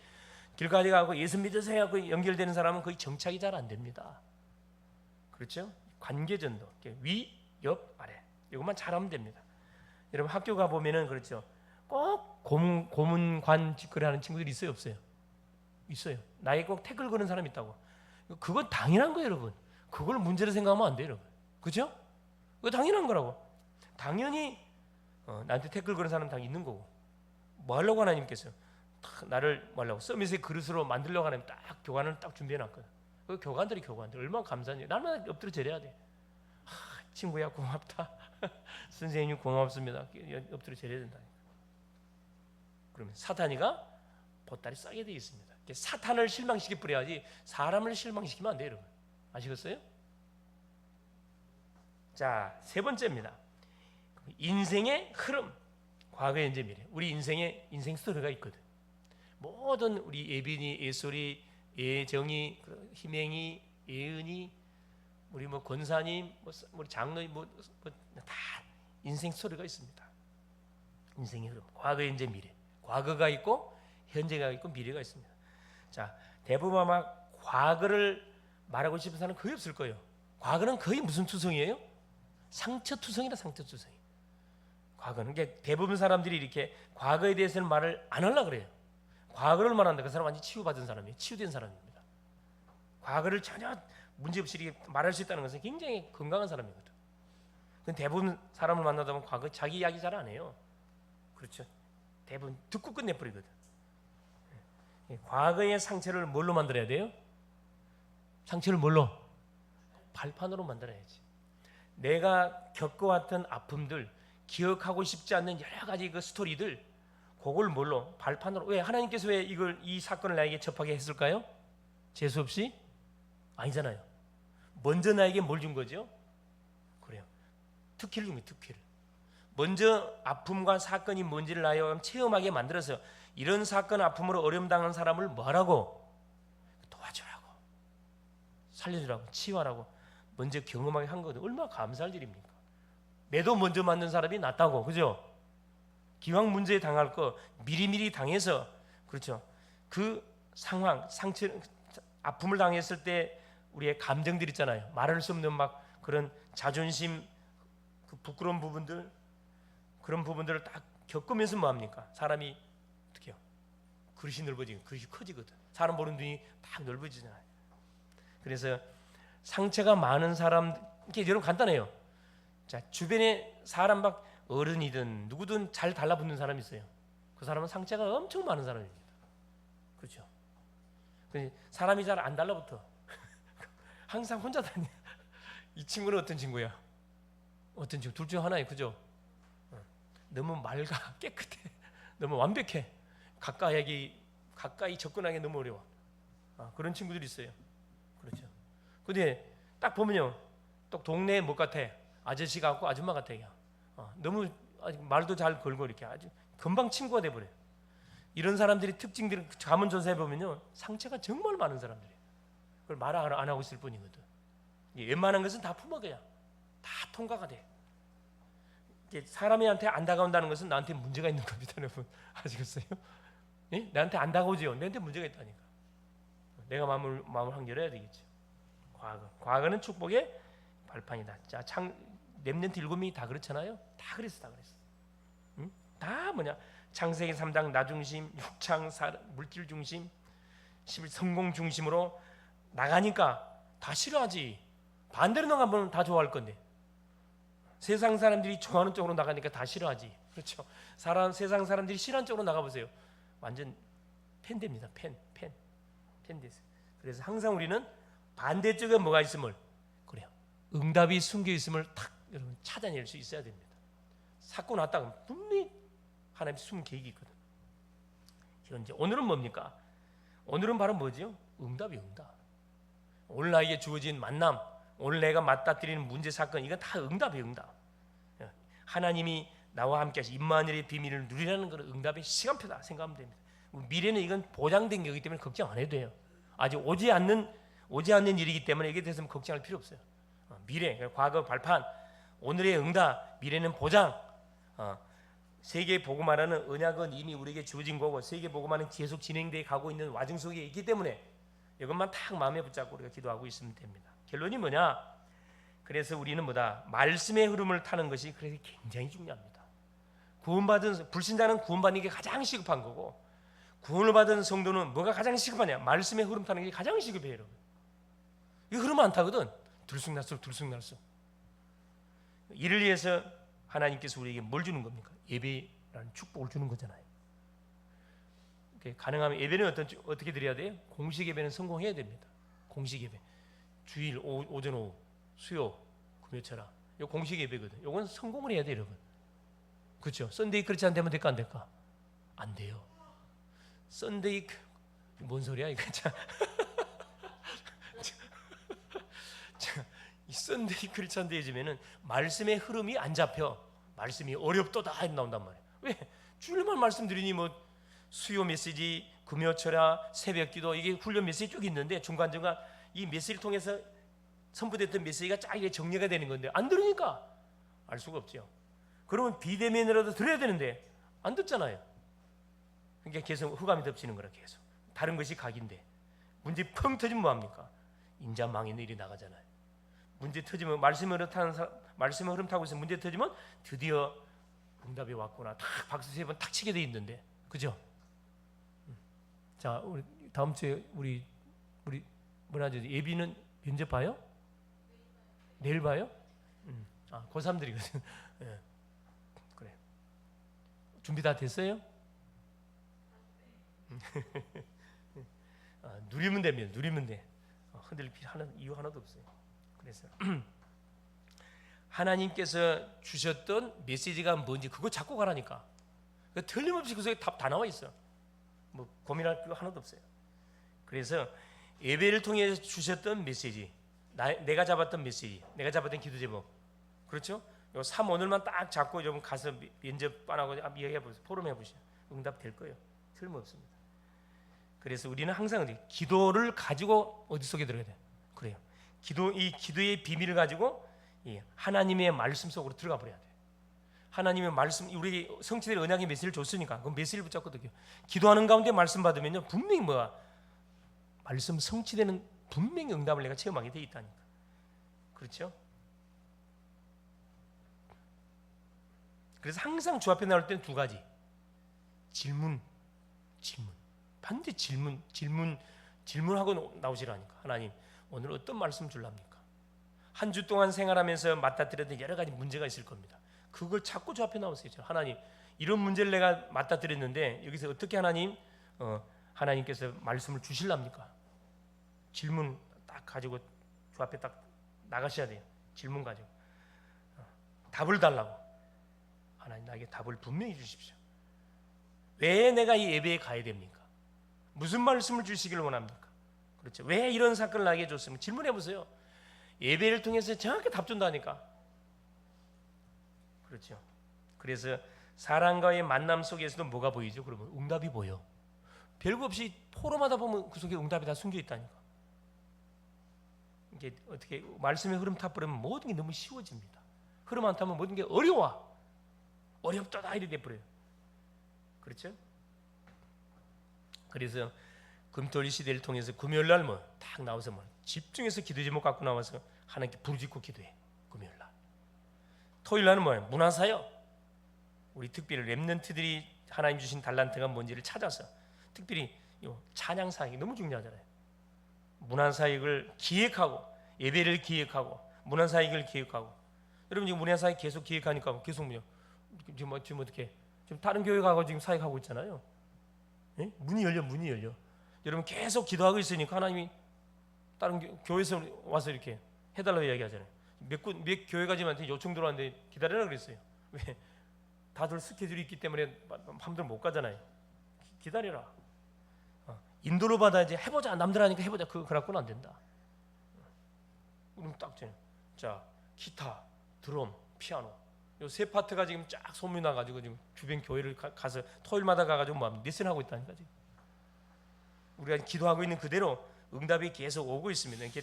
길가에 가고 예수 믿으세요 하고 연결되는 사람은 거의 정착이 잘 안 됩니다. 그렇죠? 관계전도. 위, 옆, 아래. 이것만 잘하면 됩니다. 여러분 학교 가보면은 그렇죠. 꼭 고문관 직거래 하는 친구들이 있어요, 없어요? 있어요. 나에게 꼭 태클 거는 사람이 있다고. 그건 당연한 거예요, 여러분. 그걸 문제로 생각하면 안 돼요, 여러분. 그죠? 그거 당연한 거라고. 당연히 나한테 태클 거는 사람 다 있는 거고. 뭐 하려고 하나님께서 나를 뭐 하려고 서밋의 그릇으로 만들려고 하나님 딱 교관을 딱 준비해놨거든. 그 교관들 얼마나 감사한지. 날마다 엎드려 절해야 돼. 친구야 고맙다. 선생님 고맙습니다. 엎드려 절해야 된다. 그러면 사탄이가 보따리 싸게 돼 있습니다. 사탄을 실망시켜 버려야지 사람을 실망시키면 안 돼요, 여러분. 아시겠어요? 자, 세 번째입니다. 인생의 흐름, 과거, 현재, 미래. 우리 인생에 인생 스토리가 있거든. 모든 우리 예빈이, 예솔이, 예정이, 희맹이, 예은이, 우리 뭐 권사님, 우리 장로님, 다 인생 스토리가 있습니다. 인생의 흐름, 과거, 현재, 미래. 과거가 있고 현재가 있고 미래가 있습니다. 자, 대부분 아마 과거를 말하고 싶은 사람은 거의 없을 거예요. 과거는 거의 무슨 투성이에요? 상처투성이라, 상처투성이. 과거는 대부분 사람들이 이렇게 과거에 대해서는 말을 안 하려고 그래요. 과거를 말한다, 그 사람 완전 치유받은 사람이에요. 치유된 사람입니다. 과거를 전혀 문제없이 이렇게 말할 수 있다는 것은 굉장히 건강한 사람이거든. 근데 대부분 사람을 만나다 보면 과거 자기 이야기 잘 안 해요. 그렇죠? 대부분 듣고 끝내버리거든. 과거의 상처를 뭘로 만들어야 돼요? 상처를 뭘로? 발판으로 만들어야지. 내가 겪어왔던 아픔들, 기억하고 싶지 않는 여러 가지 그 스토리들, 그걸 뭘로? 발판으로. 왜 하나님께서 왜 이 사건을 나에게 접하게 했을까요? 재수 없이? 아니잖아요. 먼저 나에게 뭘 준 거죠? 그래요. 특기를 준 거예요. 특기를. 먼저 아픔과 사건이 뭔지를 나에게 체험하게 만들어서 이런 사건, 아픔으로 어려움 당한 사람을 뭐하라고? 도와주라고, 살려주라고, 치유하라고 먼저 경험하게 한 거거든. 얼마나 감사할 일입니까? 매도 먼저 맞는 사람이 낫다고, 그죠? 기왕 문제에 당할 거 미리미리 당해서, 그렇죠? 그 상황, 상처, 아픔을 당했을 때 우리의 감정들 있잖아요. 말할 수 없는 막 그런 자존심, 그 부끄러운 부분들, 그런 부분들을 딱 겪으면서 뭐합니까? 사람이 어떻게 해요? 그릇이 넓어지고 그릇이 커지거든. 사람 보는 눈이 딱 넓어지잖아요. 그래서 상처가 많은 사람, 이게 여러분 간단해요. 자, 주변에 사람 막 어른이든 누구든 잘 달라붙는 사람이 있어요. 그 사람은 상처가 엄청 많은 사람입니다. 그렇죠? 사람이 잘 안 달라붙어. 항상 혼자 다니. 이 친구는 어떤 친구야? 어떤 친구? 둘 중 하나예요, 그죠? 너무 맑아, 깨끗해, 너무 완벽해. 가까이 접근하기 너무 어려워. 그런 친구들이 있어요. 그렇죠? 근데 딱 보면요, 또 동네에 뭐 같아? 아저씨 같고 아줌마 같아. 너무 말도 잘 걸고 이렇게 아주 금방 친구가 돼버려요. 이런 사람들이 특징들을 자문조사해 보면요, 상처가 정말 많은 사람들이에요. 그걸 말 안 하고 있을 뿐이거든. 웬만한 것은 다 품어가야 다 통과가 돼. 사람한테 안 다가온다는 것은 나한테 문제가 있는 겁니다, 여러분. 아시겠어요? 예? 나한테 안 다가오지요. 나한테 문제가 있다니까. 내가 마음을 한결해야 되겠죠. 과거는 축복의 발판이다. 자, 렘넌트 7명이 다 그렇잖아요. 다 그랬어. 응? 다 뭐냐? 창세기 3장 나 중심, 6장 물질 중심, 11 성공 중심으로 나가니까 다 싫어하지. 반대로 나가면 다 좋아할 건데. 세상 사람들이 좋아하는 쪽으로 나가니까 다 싫어하지. 그렇죠? 세상 사람들이 싫어하는 쪽으로 나가보세요. 완전 팬됩니다. 팬 됐어요. 그래서 항상 우리는 반대쪽에 뭐가 있음을, 그래요, 응답이 숨겨 있음을 탁 여러분 찾아낼 수 있어야 됩니다. 사건 왔다가 분명히 하나님 숨은 계획이 있거든. 현재 오늘은 뭡니까? 오늘은 바로 뭐죠? 응답이 응답. 오늘 나에게 주어진 만남, 오늘 내가 맞닥뜨리는 문제 사건, 이건 다 응답이에요. 응답. 하나님이 나와 함께 하시 임마누엘의 비밀을 누리라는 것은 응답의 시간표다 생각하면 됩니다. 미래는 이건 보장된 거기 때문에 걱정 안 해도 돼요. 아직 오지 않는 일이기 때문에 이게 대해서 걱정할 필요 없어요. 미래, 과거 발판, 오늘의 응답, 미래는 보장. 세계 복음화라는 언약은 이미 우리에게 주어진 거고, 세계 복음화는 계속 진행되어 가고 있는 와중 속에 있기 때문에 이것만 딱 마음에 붙잡고 우리가 기도하고 있으면 됩니다. 결론이 뭐냐? 그래서 우리는 뭐다? 말씀의 흐름을 타는 것이 그래서 굉장히 중요합니다. 불신자는 구원받는 게 가장 시급한 거고, 구원을 받은 성도는 뭐가 가장 시급하냐? 말씀의 흐름 타는 게 가장 시급해요, 여러분. 이 흐름 안 타거든. 들쑥날쑥. 이를 위해서 하나님께서 우리에게 뭘 주는 겁니까? 예배라는 축복을 주는 거잖아요. 가능하면 예배는 어떻게 드려야 돼요? 공식 예배는 성공해야 됩니다. 공식 예배, 주일 오전 오후, 수요 금요철아, 이 공식 예배거든. 이건 성공을 해야 돼요, 여러분. 그렇죠? 썬데이 그렇지 않으면 될까 안 될까? 안 돼요. 썬데이 뭔 소리야 이거 참. 이 썬데이 크리스천 데이즘에는 말씀의 흐름이 안 잡혀. 말씀이 어렵도다 나온단 말이야. 왜? 주일만 말씀드리니 뭐 수요 메시지, 금요철야, 새벽기도 이게 훈련 메시지 쭉 있는데 중간중간 이 메시지를 통해서 선포됐던 메시지가 쫙 정리가 되는 건데 안 들으니까 알 수가 없죠. 그러면 비대면이라도 들어야 되는데 안 듣잖아요. 그러니까 계속 흑암이 덮치는 거라 계속. 다른 것이 각인데 문제 펑 터지면 뭐합니까? 인자 망의 일이 나가잖아요. 문제 터지면 말씀의 흐름 타고 있으면 문제 터지면 드디어 응답이 왔구나. 탁 박수 3번 탁 치게 돼 있는데, 그죠? 자, 우리 다음 주에 우리 뭐라죠? 예비는 면접 봐요? 내일 봐요? 고3들이거든. 예. 그래. 준비 다 됐어요? 누리면 됩니다. 누리면 돼. 흔들릴 이유 하나도 없어요. 그래서 하나님께서 주셨던 메시지가 뭔지 그거 잡고 가라니까. 틀림없이 그 속에 답 다 나와 있어. 뭐 고민할 필요 하나도 없어요. 그래서 예배를 통해 주셨던 메시지, 내가 잡았던 메시지, 내가 잡았던 기도 제목, 그렇죠? 요 3 오늘만 딱 잡고 좀 가서 면접 안 하고 이야기해 보세요. 포럼 해 보세요. 응답 될 거예요. 틀림없습니다. 그래서 우리는 항상 기도를 가지고 어디 속에 들어가야 돼. 그래요. 이 기도의 비밀을 가지고 하나님의 말씀 속으로 들어가 버려야 돼. 하나님의 말씀, 우리 성취될 언약의 메시지를 줬으니까 그 메시지를 붙잡고 들어요. 기도하는 가운데 말씀 받으면요 분명히 말씀 성취되는 분명히 응답을 내가 체험하게 돼 있다니까. 그렇죠? 그래서 항상 주 앞에 나올 때는 2가지. 질문. 반드시 질문하고 나오시라니까. 하나님 오늘 어떤 말씀 줄랍니까? 한 주 동안 생활하면서 맞닥뜨렸던 여러 가지 문제가 있을 겁니다. 그걸 자꾸 주 앞에 나오세요. 하나님 이런 문제를 내가 맞닥뜨렸는데 여기서 어떻게 하나님께서 말씀을 주실랍니까? 질문 딱 가지고 주 앞에 딱 나가셔야 돼요. 질문 가지고 답을 달라고. 하나님 나에게 답을 분명히 주십시오. 왜 내가 이 예배에 가야 됩니까? 무슨 말씀을 주시기를 원합니까? 그렇죠. 왜 이런 사건을 나에게 줬으면 질문해 보세요. 예배를 통해서 정확히 답 준다니까. 그렇죠. 그래서 사람과의 만남 속에서도 뭐가 보이죠? 그러면 응답이 보여. 별거 없이 포럼하다 보면 그 속에 응답이 다 숨겨 있다니까. 이게 어떻게 말씀의 흐름 타버리면 모든 게 너무 쉬워집니다. 흐름 안 타면 모든 게 어렵다 이렇게 돼버려요. 그렇죠? 그래서 금토일 시대를 통해서 금요일날 딱 나와서 집중해서 기도 제목 갖고 나와서 하나님께 부르짖고 기도해. 금요일날. 토요일날은 뭐예요? 문화사역. 우리 특별히 렘넌트들이 하나님 주신 달란트가 뭔지를 찾아서 특별히 찬양사역이 너무 중요하잖아요. 문화사역을 기획하고 예배를 기획하고 문화사역을 기획하고. 여러분 지금 문화사역 계속 기획하니까 계속 지금 어떻게 지금 다른 교회 가고 지금 사역하고 있잖아요. 예? 문이 열려. 여러분 계속 기도하고 있으니까 하나님이 다른 교회에서 와서 이렇게 해달라고 이야기하잖아요. 몇 교회가 지금 요청 들어왔는데 기다리라 그랬어요. 왜? 다들 스케줄이 있기 때문에 마음대로 못 가잖아요. 기다려라. 인도를 받아야지. 해보자. 남들 하니까 해보자. 그래갖고는 안 된다. 그럼 딱 자 기타, 드럼, 피아노 요 3파트가 지금 쫙 소문이 나가지고 지금 주변 교회를 가서 토요일마다 가가지고 레슨하고 있다니까 지금. 우리가 기도하고 있는 그대로 응답이 계속 오고 있습니다. 이렇게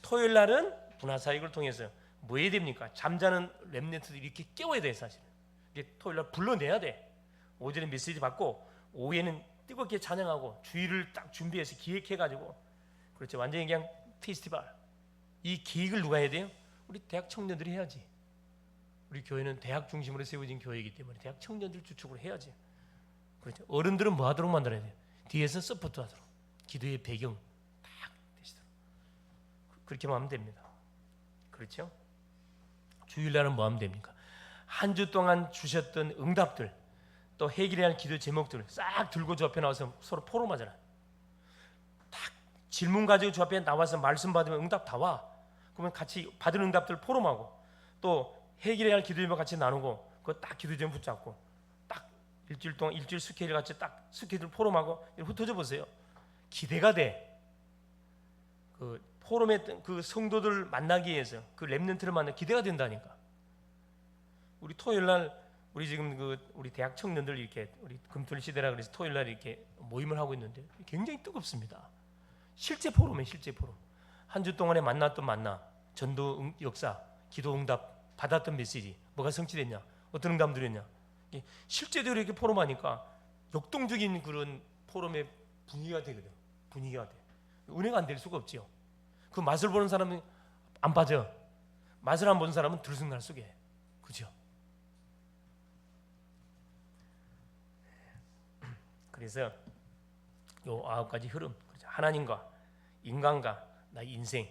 토요일 날은 문화사역을 통해서 뭐 해야 됩니까? 잠자는 렘넌트들이 이렇게 깨워야 돼 사실은. 이게 토요일 날 불러내야 돼. 오전에 메시지 받고 오후에는 뜨겁게 찬양하고 주일을 딱 준비해서 기획해가지고 그렇죠. 완전히 그냥 페스티벌. 이 기획을 누가 해야 돼요? 우리 대학 청년들이 해야지. 우리 교회는 대학 중심으로 세워진 교회이기 때문에 대학 청년들 주축으로 해야지. 그렇죠. 어른들은 뭐 하도록 만들어야 돼요? 뒤에서 서포트하도록. 기도의 배경 딱 되시도록. 그렇게만 하면 됩니다. 그렇죠? 주일날은 뭐 하면 됩니까? 한 주 동안 주셨던 응답들 또 해결해야 할 기도 제목들을 싹 들고 주 앞에 나와서 서로 포럼하잖아요. 딱 질문 가지고 주 앞에 나와서 말씀 받으면 응답 다 와. 그러면 같이 받은 응답들 포럼하고 또 해결해야 할 기도 제목 같이 나누고 그거 딱 기도 제목 붙잡고 딱 일주일 동안 일주일 스케줄 같이 딱 스케줄 포럼하고 흩어져 보세요. 기대가 돼. 그 포럼에 그 성도들 만나기 위해서 그 렘넌트를 만나 기대가 된다니까. 우리 토요일 날 우리 지금 우리 대학 청년들 이렇게 우리 금토일 시대라 그래서 토요일 날 이렇게 모임을 하고 있는데 굉장히 뜨겁습니다. 실제 포럼에 실제 포럼. 한 주 동안에 만났던 만나, 전도 역사, 기도 응답 받았던 메시지, 뭐가 성취됐냐, 어떤 응답들이 있냐. 실제대로 이렇게 포럼하니까 역동적인 그런 포럼의 분위기가 되거든. 분위기가 돼. 은혜가 안 될 수가 없지요. 그 맛을 보는 사람은 안 빠져. 맛을 안 보는 사람은 들쑥날쑥해. 그죠? 그래서 요 9가지 흐름, 하나님과 인간과 나의 인생,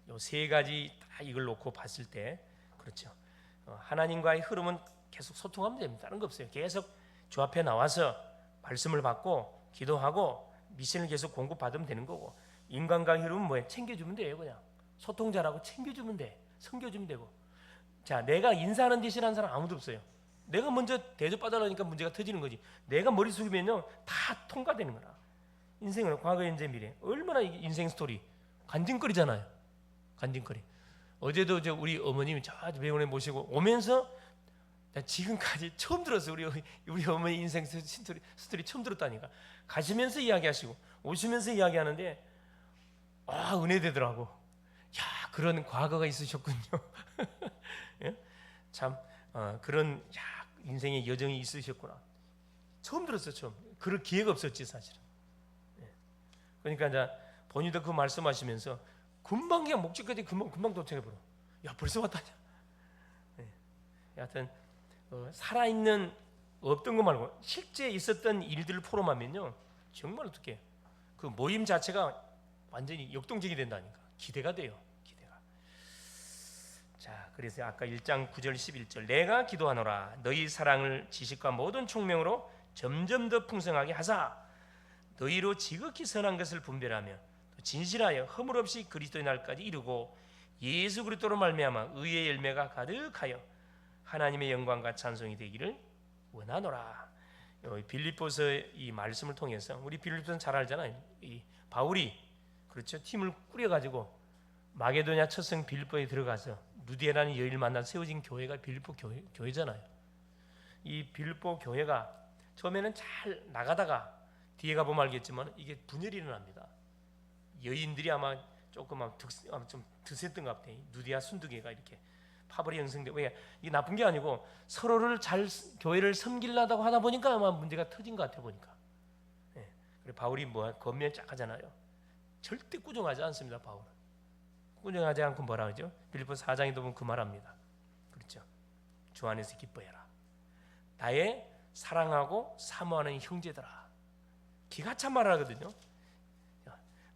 요 3가지 다 이걸 놓고 봤을 때, 그렇죠. 하나님과의 흐름은 계속 소통하면 됩니다. 다른 거 없어요. 계속 주 앞에 나와서 말씀을 받고 기도하고 미션을 계속 공급받으면 되는 거고, 인간과의 흐름은 뭐예요? 챙겨주면 돼요. 그냥 소통 잘하고 챙겨주면 돼. 섬겨주면 되고. 자, 내가 인사하는 대신 한 사람 아무도 없어요. 내가 먼저 대접받으려니까 문제가 터지는 거지. 내가 머리 숙이면요 다 통과되는 거라. 인생은 과거, 현재, 미래. 얼마나 인생 스토리 간증거리잖아요. 간증거리. 어제도 우리 어머님이 저 병원에 모시고 오면서 나 지금까지 처음 들었어요. 우리 어머니 인생 스토리 처음 들었다니까. 가시면서 이야기하시고 오시면서 이야기하는데 은혜 되더라고. 야, 그런 과거가 있으셨군요. 예? 참 그런 인생의 여정이 있으셨구나. 처음 들었어요. 처음. 그럴 기회가 없었지 사실은. 예. 그러니까 이제 본인도 그 말씀하시면서 금방 그냥 목적까지 금방 도착해버려. 야, 벌써 왔다냐. 예. 여하튼 살아있는 없던 거 말고 실제 있었던 일들을 포럼하면요 정말 어떻게 그 모임 자체가 완전히 역동적이 된다니까. 기대가 돼요. 기대가. 자, 그래서 아까 1장 9절 11절 내가 기도하노라 너희 사랑을 지식과 모든 총명으로 점점 더 풍성하게 하사 너희로 지극히 선한 것을 분별하며 진실하여 허물 없이 그리스도의 날까지 이루고 예수 그리스도로 말미암아 의의 열매가 가득하여 하나님의 영광과 찬송이 되기를 원하노라. 빌립보서 이 말씀을 통해서 우리 빌립보는 잘 알잖아요. 이 바울이 그렇죠. 팀을 꾸려가지고 마게도냐 첫성 빌립보에 들어가서 누디에라는 여인을 만나 세워진 교회가 빌립보 교회잖아요. 이 빌립보 교회가 처음에는 잘 나가다가 뒤에 가보면 알겠지만 이게 분열이 일어납니다. 여인들이 아마 조금 좀 드셌던 것 같아요. 누디아 순두개가 이렇게 파벌이 형성되고, 왜 이게 나쁜 게 아니고 서로를 잘 교회를 섬기려다고 하다 보니까 아마 문제가 터진 것 같아 보니까. 예. 그리고 바울이 겉면 쫙 하잖아요. 절대 꾸중하지 않습니다. 바울은 꾸중하지 않고 뭐라 하죠? 빌립보 4장에도 보면 그 말합니다. 그렇죠? 주 안에서 기뻐해라. 나의 사랑하고 사모하는 형제들아. 기가 찬 말하거든요.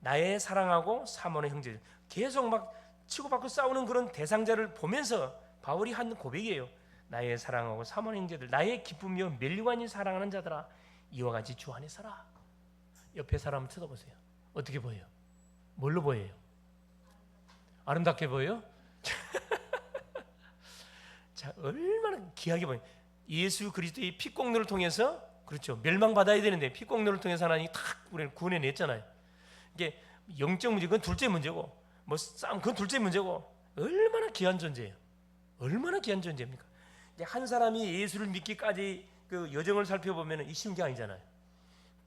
나의 사랑하고 사모하는 형제들. 계속 막 치고받고 싸우는 그런 대상자를 보면서 바울이 한 고백이에요. 나의 사랑하고 사모하는 형제들, 나의 기쁨이요 멸류관이 사랑하는 자들아, 이와 같이 주 안에 살아. 옆에 사람을 쳐다보세요. 어떻게 보여요? 뭘로 보여요? 아름답게 보여요? 자, 얼마나 귀하게 보여요. 예수 그리스도의 피공로를 통해서, 그렇죠, 멸망받아야 되는데 피공로를 통해서 하나님이 탁 우리를 구원해냈잖아요. 이게 영적 문제, 그건 둘째 문제고, 뭐 싸움, 그건 둘째 문제고, 얼마나 귀한 존재예요. 얼마나 귀한 존재입니까? 이제 한 사람이 예수를 믿기까지 그 여정을 살펴보면 이 쉬운 게 아니잖아요.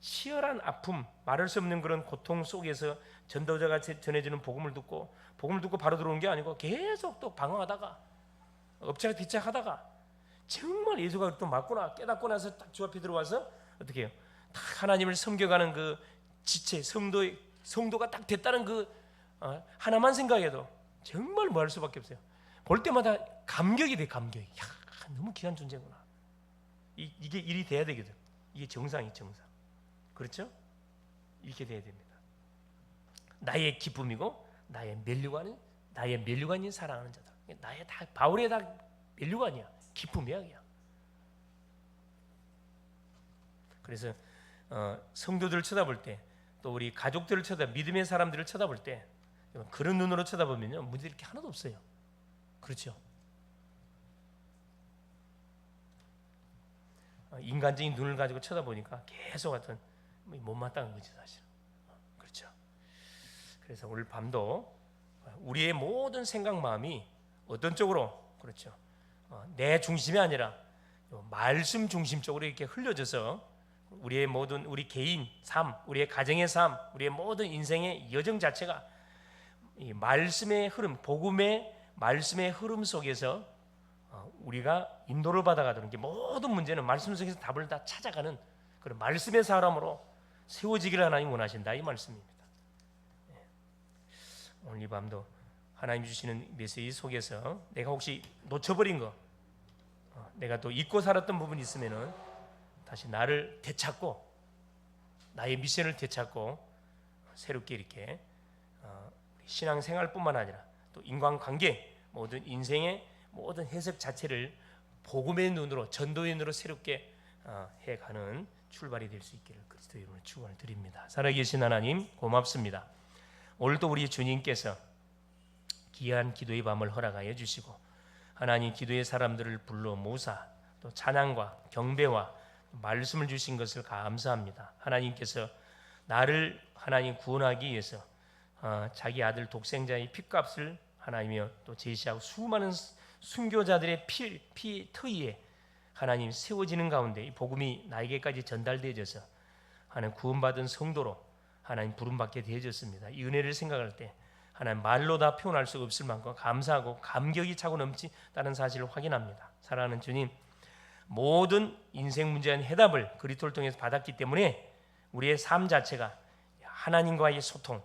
치열한 아픔, 말할 수 없는 그런 고통 속에서 전도자가 전해주는 복음을 듣고 바로 들어온 게 아니고 계속 또 방황하다가 엎치락뒤치락하다가 정말 예수가 또 맞구나 깨닫고 나서 딱 주 앞에 들어와서 어떻게 해요? 딱 하나님을 섬겨가는 그 지체, 성도가 딱 됐다는 그 하나만 생각해도 정말 뭐 할 수밖에 없어요. 볼 때마다 감격이 돼. 감격이. 야, 너무 귀한 존재구나. 이게 일이 돼야 되거든. 이게 정상이 정상. 그렇죠? 이렇게 돼야 됩니다. 나의 기쁨이고 나의 멸류관인 사랑하는 자다. 나의 다 바울의 다 멸류관이야. 기쁨이야 그냥. 그래서 성도들을 쳐다볼 때, 또 우리 가족들을 믿음의 사람들을 쳐다볼 때 그런 눈으로 쳐다보면요 문제 이렇게 하나도 없어요. 그렇죠? 인간적인 눈을 가지고 쳐다보니까 계속 어떤 못마땅한 거지 사실. 그래서 오늘 밤도 우리의 모든 생각 마음이 어떤 쪽으로, 그렇죠, 내 중심이 아니라 말씀 중심 쪽으로 이렇게 흘려져서 우리의 모든, 우리 개인 삶, 우리의 가정의 삶, 우리의 모든 인생의 여정 자체가 이 말씀의 흐름, 복음의 말씀의 흐름 속에서 우리가 인도를 받아가도록, 게 모든 문제는 말씀 속에서 답을 다 찾아가는 그런 말씀의 사람으로 세워지기를 하나님 원하신다, 이 말씀입니다. 오늘 이 밤도 하나님 주시는 메시지 속에서 내가 혹시 놓쳐버린 거, 내가 또 잊고 살았던 부분이 있으면은 다시 나를 되찾고, 나의 미션을 되찾고 새롭게 이렇게 신앙생활뿐만 아니라 또 인간관계, 모든 인생의 모든 해석 자체를 복음의 눈으로, 전도의 눈으로 새롭게 해가는 출발이 될 수 있기를 그리스도의 이름으로 축원을 드립니다. 살아계신 하나님 고맙습니다. 오늘도 우리 주님께서 귀한 기도의 밤을 허락하여 주시고 하나님 기도의 사람들을 불러 모사 또 찬양과 경배와 말씀을 주신 것을 감사합니다. 하나님께서 나를 하나님 구원하기 위해서 자기 아들 독생자의 핏값을 하나님이여 또 제시하고 수많은 순교자들의 피 터위에 하나님 세워지는 가운데 이 복음이 나에게까지 전달되어져서 하나님 구원받은 성도로 하나님 부름받게 되어졌습니다. 이 은혜를 생각할 때 하나님 말로 다 표현할 수 없을 만큼 감사하고 감격이 차고 넘치다는 사실을 확인합니다. 사랑하는 주님, 모든 인생 문제에 대한 해답을 그리스도를 통해서 받았기 때문에 우리의 삶 자체가 하나님과의 소통,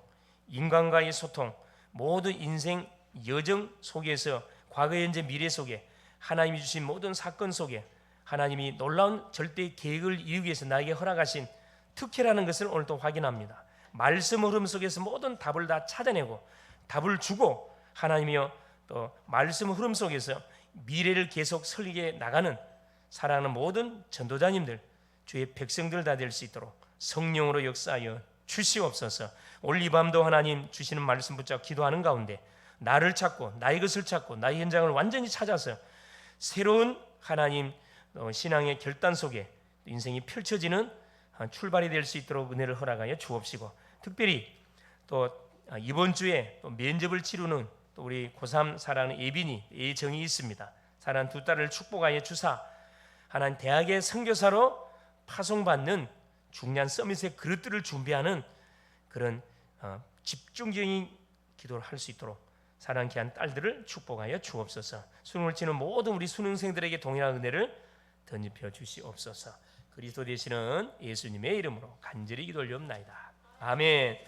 인간과의 소통, 모든 인생 여정 속에서 과거, 현재, 미래 속에 하나님이 주신 모든 사건 속에 하나님이 놀라운 절대 계획을 이루기 위해서 나에게 허락하신 특혜라는 것을 오늘도 확인합니다. 말씀 흐름 속에서 모든 답을 다 찾아내고 답을 주고 하나님이여 또 말씀 흐름 속에서 미래를 계속 설리게 나가는 사랑하는 모든 전도자님들, 주의 백성들 다 될 수 있도록 성령으로 역사하여 주시옵소서. 오늘 이 밤도 하나님 주시는 말씀 붙잡고 기도하는 가운데 나를 찾고 나의 것을 찾고 나의 현장을 완전히 찾아서 새로운 하나님 신앙의 결단 속에 인생이 펼쳐지는 출발이 될 수 있도록 은혜를 허락하여 주옵시고, 특별히 또 이번 주에 또 면접을 치르는 또 우리 고3 사랑하는 예빈이, 예정이 있습니다. 사랑하는 두 딸을 축복하여 주사 하나님 대학의 선교사로 파송받는 중요한 서밋의 그릇들을 준비하는 그런 집중적인 기도를 할 수 있도록 사랑하는 귀한 딸들을 축복하여 주옵소서. 수능을 치는 모든 우리 수능생들에게 동일한 은혜를 덧입혀 주시옵소서. 그리스도 되시는 예수님의 이름으로 간절히 기도 올리옵나이다. 아멘.